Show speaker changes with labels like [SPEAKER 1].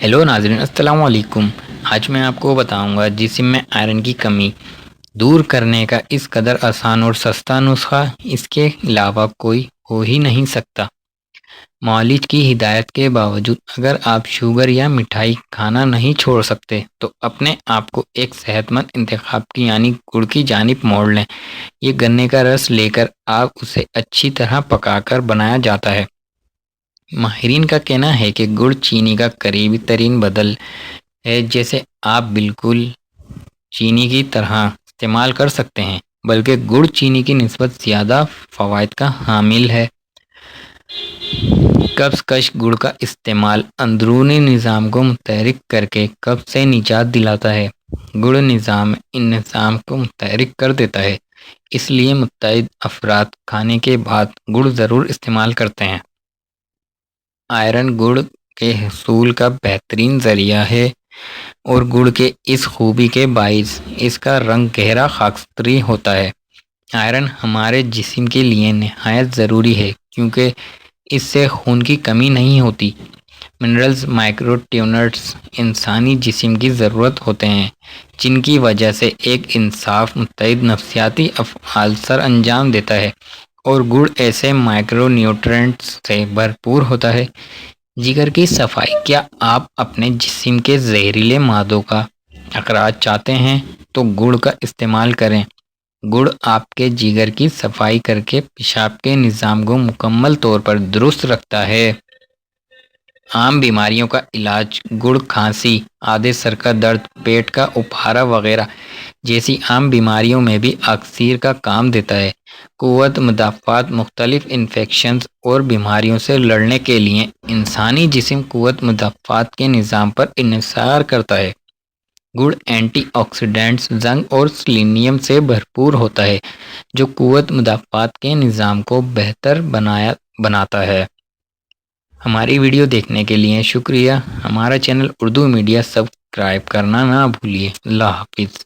[SPEAKER 1] Hello ناظرین، السلام علیکم۔ آج میں آپ کو بتاؤں گا جسم میں آئرن کی کمی دور کرنے کا اس قدر آسان اور سستا نسخہ اس کے علاوہ کوئی ہو ہی نہیں سکتا۔ معالج کی ہدایت کے باوجود اگر آپ شوگر یا مٹھائی کھانا نہیں چھوڑ سکتے تو اپنے آپ کو ایک صحت مند انتخاب کی یعنی گڑ کی جانب موڑ لیں۔ یہ گنے کا رس لے کر آپ اسے اچھی طرح پکا کر بنایا جاتا ہے۔ ماہرین کا کہنا ہے کہ گڑ چینی کا قریبی ترین بدل ہے، جیسے آپ بالکل چینی کی طرح استعمال کر سکتے ہیں، بلکہ گڑ چینی کی نسبت زیادہ فوائد کا حامل ہے۔ قبض کش گڑ کا استعمال اندرونی نظام کو متحرک کر کے قبض سے نجات دلاتا ہے۔ گڑ ان نظام کو متحرک کر دیتا ہے، اس لیے متعدد افراد کھانے کے بعد گڑ ضرور استعمال کرتے ہیں۔ آئرن گڑ کے حصول کا بہترین ذریعہ ہے اور گڑ کے اس خوبی کے باعث اس کا رنگ گہرا خاکستری ہوتا ہے۔ آئرن ہمارے جسم کے لیے نہایت ضروری ہے کیونکہ اس سے خون کی کمی نہیں ہوتی۔ منرلز مائکرو ٹیونٹس انسانی جسم کی ضرورت ہوتے ہیں، جن کی وجہ سے ایک انصاف متعدد نفسیاتی افعال سر انجام دیتا ہے، اور گڑ ایسے مائکرو نیوٹرینٹس سے بھرپور ہوتا ہے۔ جگر کی صفائی: کیا آپ اپنے جسم کے زہریلے مادوں کا اخراج چاہتے ہیں تو گڑ کا استعمال کریں۔ گڑ آپ کے جگر کی صفائی کر کے پیشاب کے نظام کو مکمل طور پر درست رکھتا ہے۔ عام بیماریوں کا علاج: گڑ کھانسی، آدھے سر کا درد، پیٹ کا اپارہ وغیرہ جیسی عام بیماریوں میں بھی اکسیر کا کام دیتا ہے۔ قوت مدافعت: مختلف انفیکشنز اور بیماریوں سے لڑنے کے لیے انسانی جسم قوت مدافعت کے نظام پر انحصار کرتا ہے۔ گڑ اینٹی آکسیڈنٹس، زنک اور سیلینیم سے بھرپور ہوتا ہے، جو قوت مدافعت کے نظام کو بہتر بناتا ہے۔ ہماری ویڈیو دیکھنے کے لیے شکریہ۔ ہمارا چینل اردو میڈیا سبسکرائب کرنا نہ بھولیے۔ اللہ حافظ۔